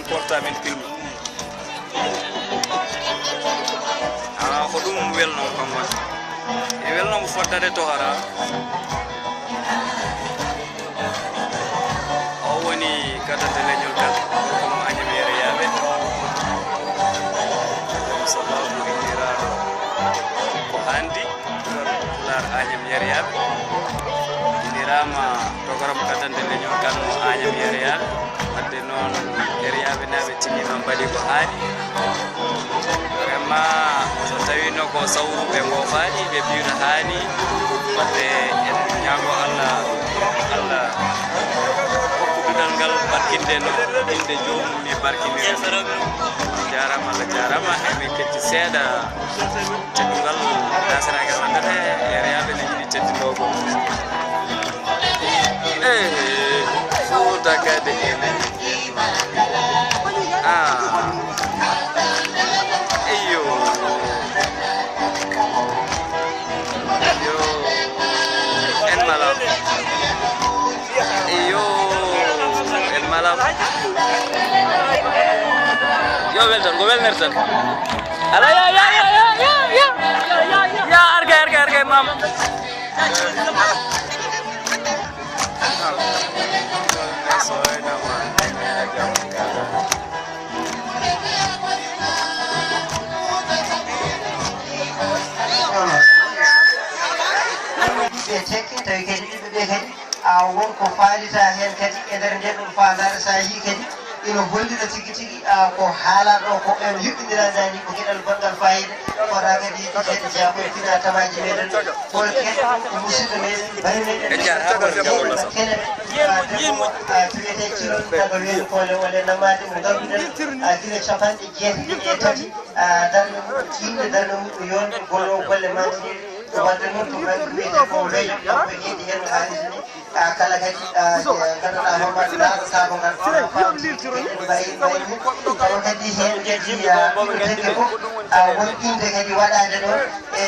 porta men film ko ɗum welno kam woni e welnomo foddade to hara o woni gadante leñol gal komo añam yere yaaɓe sababu inniraɗo ko handi lar añam yere yaaɓe innirama programme gadante leñol gal mo añam yere yaaɓe wadde noon yere yaaɓe naɓe timmima mbaɗi ko haani vraiment so tawino ko sawruɓe gofaani ɓe mbino haani wadde en ñaago allah hokkuɗuɗal ngal barkinde no inde jomum ni barkinire jarama allah jarama emin ketti seeɗa teddungal dasiragal andata e reyaɓe ne yiɗi teddunogo Fouta kadi ene eyo en malam eyo en malam yo weltan go welnertan ala ya arga mam tekki tawi kadi ɓiɓɓe ɓe kadi wonko faalita hen kadi e nder nde ɗum fandare sa yi kadi ina hollira tigui tigui ko haalaɗo ko en yuɓɓinirandani ko gueɗal gongal fayida koɗa kadi kadi jaabo e fina tamaji meɗen hol keɗɗo ko musidɗo meɗen bari meɗen tuwete kilol taga weeɗi kole ole namade mo ganduɗen guila capanɗe jeetati e tati darde yimɓe darde muɗum yonde golo golle mantiniɗe wadde noon to banggue wiyete ko weeyo ɗoɓe heeɗi hen no haalisi ni kala kadi ganduɗa hommade daɗotako ngal fawti mbayi tawa kadi hen kadi ɓiɓe fof won inde kadi waɗade ɗon e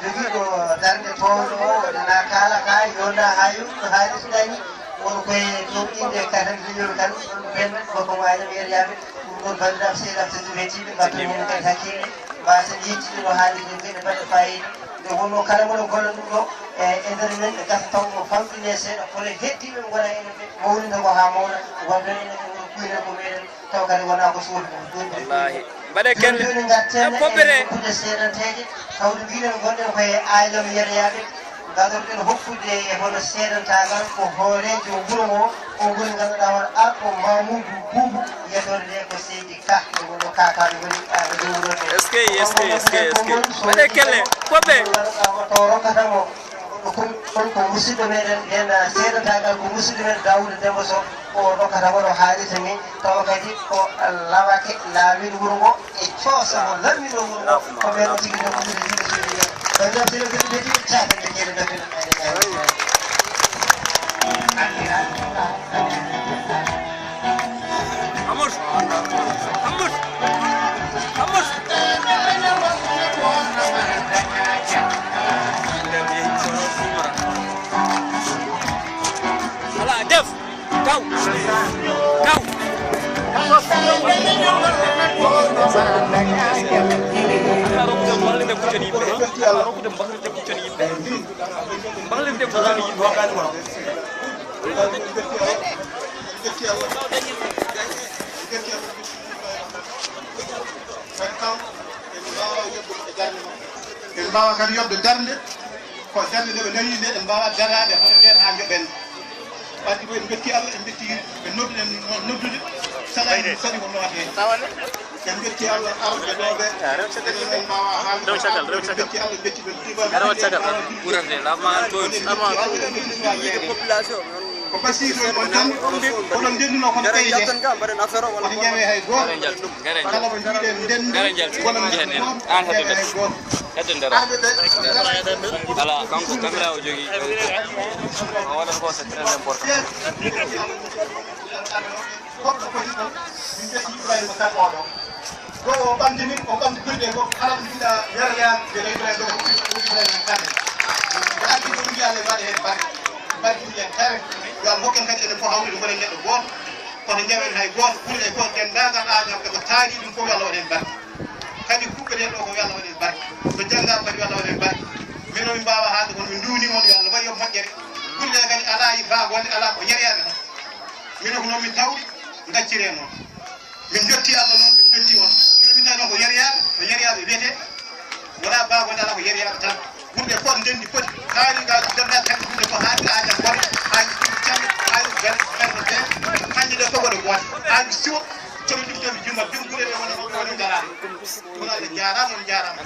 joguiɗo darde towɗo o na kala ka yonda ha yumɗi no haalisɗani won koye ɗum inde katam leñol kan ɓen koko wañam yereyaɓe ɗum ɗon bandiraɓe seeɗam teddu wetiɓe mbatta hen kadi hakkille mbasen yejjide no haalide gueɗe mbaɗa fayida nde wonno kala mono golla ɗum ɗo e nder men ɓe gasa taw mo famɗine seeɗa kono heddiɓe mo gona ene ɓe mawninta ko ha mawna wonɗon ene ɓe kuyne ko meɗen taw kadi wona ko suudu wallahi mbaɗe kelle joni garten poɓɓere kude seeɗanteje tawde mbiɗen gonɗen koye aylam yereyaɓe gadorɗen hokkude hono seeɗantagal ko hoorejo wuuro ngo o woni ganduɗa won arɗo mamoudou boubou yetorde nde ko seydi ka e gonɗo kakaɓe woni ɓe dow wuuro est ce que mbaɗe kelle poɓɓe to rokkatamo kon ko musidɗo meɗen nden seeɗantagal ko musidɗo meɗen Daouda Demba Sow o rokkata wono haalita ni tawa kadi ko lawake laawin wuuro ngo e coosa mo lammino wuuro ngo ko ɓen tigui nokkude jiɗe suuɗi bandam seeɗa kadi ɓeti cakade jeeɗe dabbino en mbawa kadi yobde darde ko darde nde ɓe dañi nde en mbawa darade hono nden ha joɓen wadde ko en betti Allah en betti ɓe nodduɗen noddude saɗa saɗi ko nowate en betti Allah arɓe ɗoɓe en mbawa haalde betti Allah betti ɓe population ko basi to ko tan oɗon ndenduno kono ɓeyde oto ƴeewe hay goto kala ko jiiɗen ndendu wona an hedde nder ala kanko caméra o jogui o waɗata ko c'est très important goɗɗo foti ɗon min betti Ibrahima Kane oɗo go o ɓamde min o ɓamde ɓurɗe fof kala ko mbiɗa yarayan nde Ibrahima Kane ɓe addi ko ɗum yaale mbaɗe hen barke mbaɗi hen kare yo Allah hokken kadi enen fof hawrude gonen neɗɗo goto kono jewen hay goto ɓuuri e goto dendagal kaani ɗum fof Allah waɗen barke kadi kuɓɓeten ɗo ko Allah waɗen barke so jangga kadi Allah waɗen barke mino min mbawa haalde kono min duuni on yo Allah wayi yo moƴƴere kulle kadi ala yi faagonde ala ko yereyaɓe tan mino ko noon min tawɗi gaccire noon min jotti Allah noon min jotti on mino min tawi noon ko yereyaɓe wiyete wona baagonde ala ko yereyaɓe tan ɓurɓe fof ndendi poti kaani ga dondat tan ɓurɓe fof haaɗi aja gore haaji cammi haaji berde de hande ɗo fof waɗa goote haaji siwo comi ɗiftomi jumma jumguɗe ɗe woni darade ɗum Allah jarama on jarama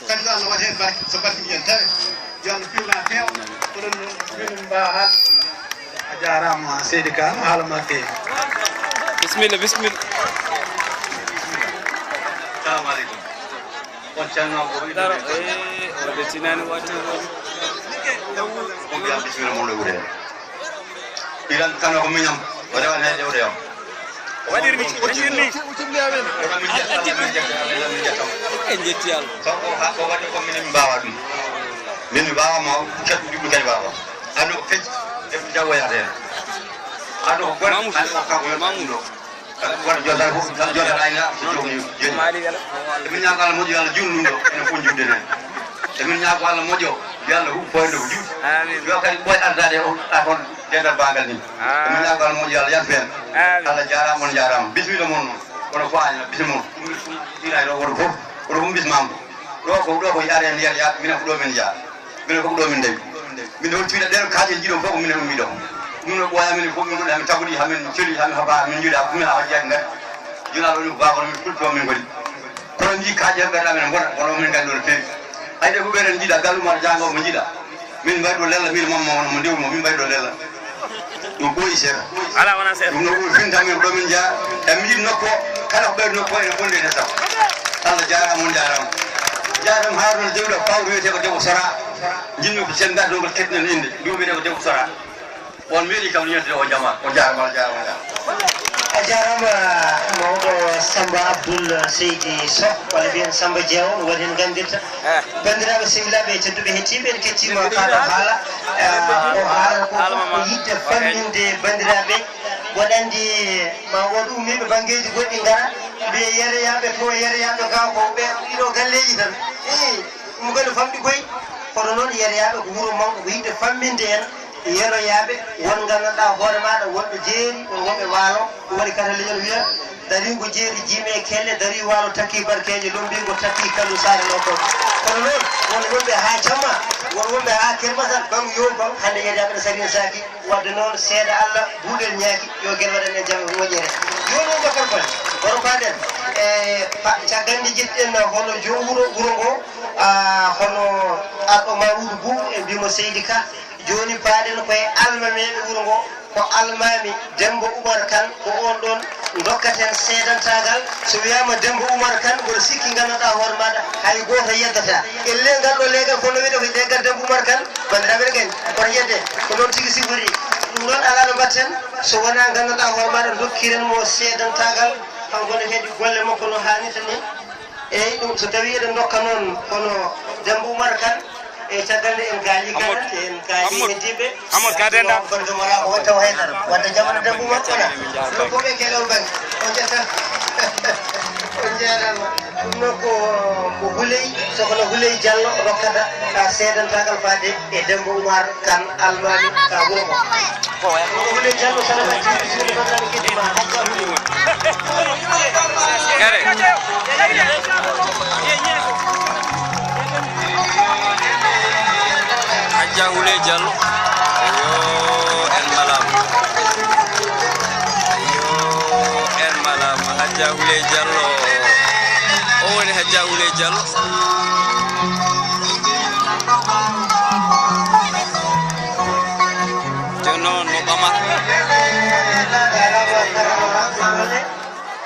kadi yo Allah waɗa hen barke so barke mbiyen tawe yo Allah firna feewa oɗon minin mbawa haalde a jarama seydi ka haalama feewi bismillah assalamu aleykum on calminama ko daro o tinani watti on mbiyam bisimilla mon ɗo wuure ɓiran kano ko miñam o rewan hen ƴewde yam waɗirni en jetti Allah soko ko waɗi ko minen mbawa ɗum min mi mbawama ketɗu ɗiɓɓe kadi wawa ando ko fecci eɓe jawwoyata hen ando ko goɗɗo ando ko kanko mamuɗo waɗa jodata fof jodata ayna so jomum jeeɗi emin ñaago Allah moƴƴo Allah junnu ɗum ɗo enen fof jumde hen emin ñaago Allah moƴƴo yo Allah huɓ poyde ko juuɗe yo kadi ɓoy ardade o ɗakon dendal bagal ni emin ñaago Allah moƴƴo Allah yat fen Allah jarama on jarama bisimilla moon noon kono fo aña bisimon ɗum ɗinay ɗo woto fof woto fof bismama ɗo ko yaare en yiyata yaade minen ko ɗo men jaa minen fof ko ɗo min dawi min holtiɗa ɗen kaaje jiiɗon fof ko minen ummi ɗo ɗum no ɓooya min fof min goɗi hamin taguɗi hamin coli hamin haba min jiiɗa ɗumen ha jeeyat ngari jonaɗo ɗum bakono min fulto min godi kono jii kaaje hen ɓerɗa men gota kono min gandi ɗo no feewi hayde fof ɓeɗen jiiɗa gallumata jango mo jiiɗa min mbaɗi ɗo lella min mamma mo ndewmo min mbaɗi ɗo lella ɗum ɓooyi seeɗa ala wona seeɗa ɗum no ɓooyi fintamin ɗo min jaa e mi jiiɗi nokku kala ko ɓeydo nokku ene fonde e saw Allah jarama on jarama jaram haaruna dewɗo pawɗo wiyete ko debbo sora jinmi ko sen mbiyata ɗo ngol kettinen inde ɗum wiyete ko debbo sora on meeɗi kam yontude o jama o jarama Allah jarama a jarama mawɗo Samba Abdoul Seydi Sow walla mbiyen Samba Diaw no waɗi hen gandirta bandiraɓe sehilaɓe e tedduɓe hettiɓe en kettima kaɗo haala o haala ko yidde famminde bandiraɓe waɗa andi ma woɗ ummiɓe banggueji goɗɗi gara mbiye yereyaɓe to yereyaɓe ga ko ɓe ɗiɗo galleji tan ɗum kadi famɗi koye kono noon yereyaɓe ko wuuro mawɗo ko yidde famminde en yeroyaɓe won gandanɗa hoore maɗa wonɓe jeeri won wonɓe waalo ɗum waɗi kata leñol wiya darigo jeeri jiime kelle dari waalo takki barkeje lombingo takki kallu sare no ko kono noon won wonɓe ha jamma won wonɓe ha kermasal bam yo bam hande yereyaɓe ɗo sarina saki wadde noon seeɗa Allah buuɗel ñaaki yo guel waɗan en jaam moƴƴere joni o bakkar kone kono paɗen e cagganɗe jettiɗen hono jo wuro ngo hono arɗo Mamoudou Boubou e mbimo Seydi Ka joni paɗen koye almameɓe wuro ngo ko almami Demba Oumar Kane ko on ɗon dokkaten seedantagal so wiyama Demba Oumar Kane mboɗo sikki ganduɗa hoore maɗa hay goto yeddata elle ngal ɗo leegal kono wiide ko leggal Demba Oumar Kane bandiraɓe gani kono yedde ko noon tigui sigori ɗum noon ala no mbatten so wona ganduɗa hoore maɗa dokkirenmo seedantagal kankone kadi golle makko no hannirta ni eyyi ɗum so tawi eɗen dokka noon kono Demba Oumar Kane e caggalde en gaali gaɗa en gaali heddiɓe Amadou ka denda gonɗo wala ko taw haydara wadde jamana Demba Oumar Kane ɗum fof ɓe kelewol banggue o jetta o jeeɗama ɗum noon ko Houleye sokhna Houleye Diallo rokkata seedantagal fade e Demba Oumar Kane almami ka wuuro ngo ko Houleye Diallo sala hacci bisimilla bandiraɓe kettima hacca Houleye Hajja Houleye Diallo en malama Hajja Houleye Diallo o woni Hajja Houleye Diallo te noon mo ɓamata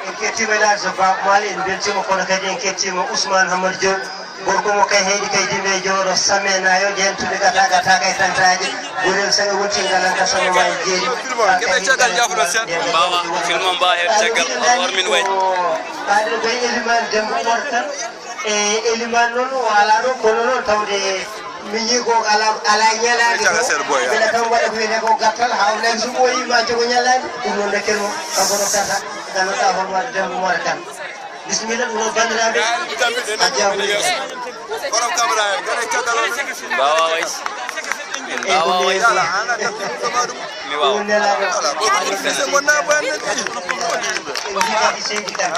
en kettima elage so Baba Mali en beltima kono kadi en kettima Ousmane Hamadou Diop gorko mo kay heydi kay dimbe joro samenayo jentude gata kay tantaji gurel sanga wonti galan ka sama may jeeri kebe cagal jafudo sen baba film mba e cagal war min way baade be eliman Demba Oumar Kane e eliman non wala do kono non tawde miñi ko ala nyalaade ko bela tan wada ko ne ko gattal hawle sumo yi ma jogo nyalaade dum non de kermo kanko no tata ganata hon wa Demba Oumar Kane bismillah no bandiraɓe a jaɓo borom camera en gare cagalo bawa ways bawa ways mi waw gonna boyanne jiɗaɗi seydi tan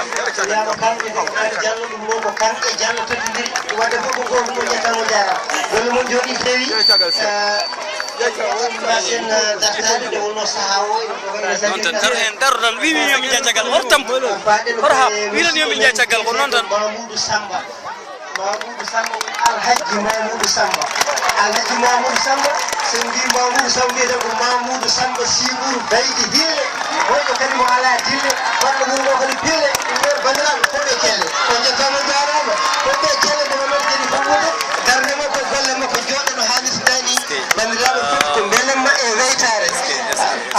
yama kamɓe ɗe jallo ɗum mo ko kamɓe jallo tottidiri wadde fof ko goto mo ƴettamo jara golle mon jooɗi feewi masen dartade nde wonno saaha o non tan tar hen daro tan wi yomi jeeya caggal hortam hor ha wilan yomi jeeya caggal ko noon tan Mamoudou Samba alhaji Mamoudou Samba alhaji Mamoudou Samba sen mbi Mamoudou Samba wiyete ko Mamoudou Samba Sibour Baydi Dille wonko kadi mo ala dille wadde ɓuuri mo kadi pille nder bandiraɓe foɓe kelle o jettama jarama foɓe kelle nde mamad kadi fammude darde makko golle makko jooɗo no haalirta ni bandiraɓe fof ko belemma e weytare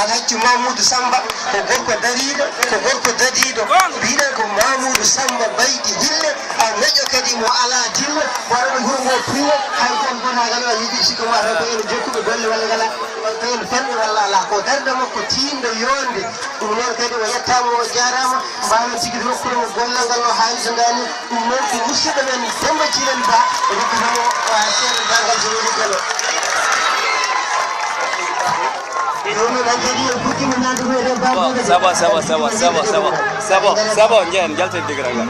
alhaji Mamoudou Samba ko gorko dariɗo ko gorko dadiɗo mbiɗen ko Mamoudou Samba Baydi Dille a neɗɗo kadi mo ala dille waɗaɗo wuro ngo piwo hay kon gonagal a yiiɗi sikko wata ko ene jokkuɓe golle walla ngala ko ene fanɗi walla ala ko darde makko tiinde yonde ɗum noon kadi o yettama o jarama mbawen tigui rokkude mo gollal ngal no haalisa ngani ɗum noon ko musidɗo men Demba Cilel Ba rokkatamo seeɗa dangal so woni galo sabo njen jalten digirangal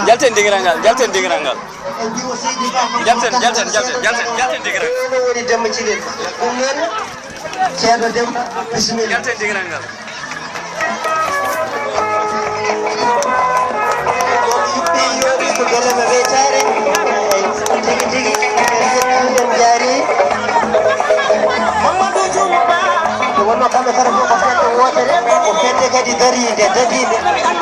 jalten digirangal jalten digirangal jalten digirangal woni Demba Cilel ɗum noon ceerno Demba bisimilla jalten digirangal yimɓe yoɓi ko gollema weytare tigi tigi ƴettuɗen jaari ko wonno kamɓe kala fof ko fedde wotere ko fedde kadi daride dadide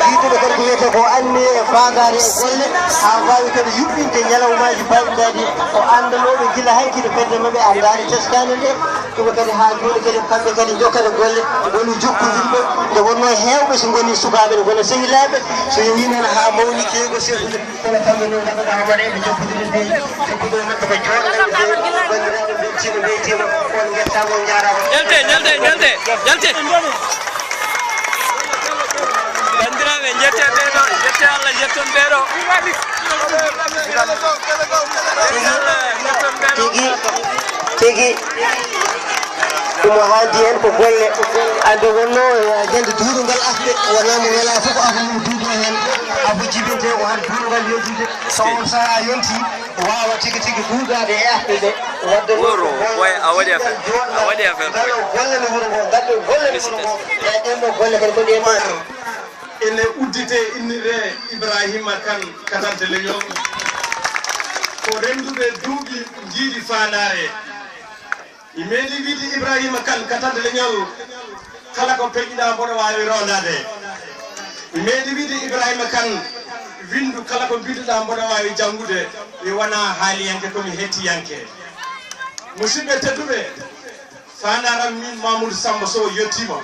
yiituɓe kadi ko wiyete ko anni e fandare e golle ha wawi kadi yuɓɓinde ñalawmaji baɗiɗaɗi o andanoɓe gila hankkide fedde mabɓe andani teskade nde ɗum kadi ha joni kadi kamɓe kadi jokkata golle woni jokkodirɓe nde wonno hewɓe so goni sukaɓe ne gona sehilaɓe so yewi noon ha mawni kewgo sehude kono kamɓe noon gaɗaɗa waɗeɓe jokkodiri nde jokkuɗo mabɓe ko joɗɗaɓe bandiraɓe beltima weytima on guettama on jarama jalten bandiraɓe jette ɓeɗo jette Allah jetton ɓeɗo tigi ɗum haadi hen ko golle ande wonno jande duuɗogal afde wonamo wela fof afamum duuɗo hen abo jibinte ko han duuɗogal yontude so on saaha yonti wawa tigui tigui duugade e afde ɗe wadde woro way a waɗi affaire golle no wuuro ngo gaddo golle no wuuro ngo e ɗenɗo golle kadi koɗi ma ene uddite innire Ibrahima Kane katante leñol ko renduɓe duuɓi jiiɗi fandare i meeɗi wiide Ibrahima Kane katante leñol kala ko peƴƴiɗa mboɗo wawi rondade i meeɗi wiide Ibrahima Kane windu kala ko mbiɗoɗa mboɗo wawi janggude mi wona haaliyanke komi hettiyanke musidɓe tedduɓe fandaram min Mamoudou Samba Sow yettima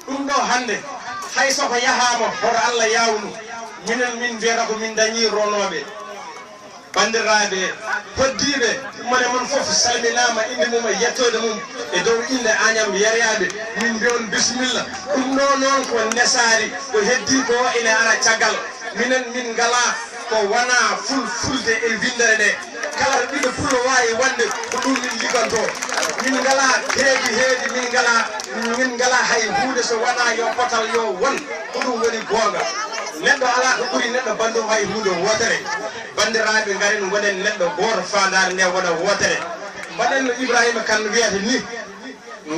ɗum ɗo hande hay soko yahama hoto Allah yawnu minen min mbiyata ko min dañi ronoɓe bandiraɓe hoddiɓe mone mon foof salminama inde mum e yettode mum e dow inde Agnam Yerayaɓe min mbiyon bisimilla ɗum ɗo noon ko nesari ko heddi ko ene ara caggal minen min ngala ko wona fulfulde e windere nde kala ɓiɗɗo pullo wawi wande ko ɗum min ligganto min ngala heedi min ngala hay hunde so wona yo potal yo won ko ɗum woni gonga neɗɗo ala ko ɓuuri neɗɗo bandum hay hunde wotere bandiraɓe garen gonen neɗɗo goto fandare nde wona wotere mbaɗen no Ibrahima Kane wiyata ni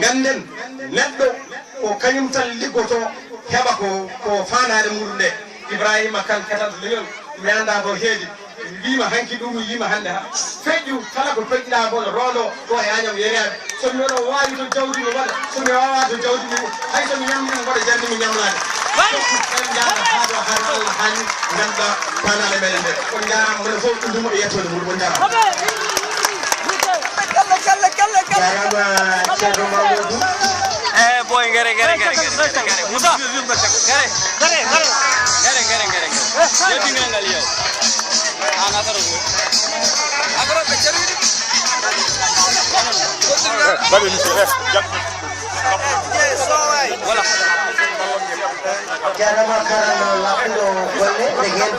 ganden neɗɗo ko kañum tan liggoto heɓa ko fandare muɗum nde Ibrahima Kane katanta leñol mi anda ko heedi wima hanki ɗum yima hande ha feƴƴu kala ko feƴƴiɗa bon rondo ko e Agnam Yerayaɓe somi oɗo wawi to jawdi mi waɗa somi wawa to jawdi mi hay somi ñamdimi mbaɗa jarni mi ñamlade en jaata haɗo han Allah hani ganduɗa fanale meɗen nde on jarama mone fof ɗum e yettode muɗum on jarama jarama ceerno Mamoudou boy gare Moussa gare dingirangal yow an agaro be jarwidi jarama karano laɓɗo wadde hen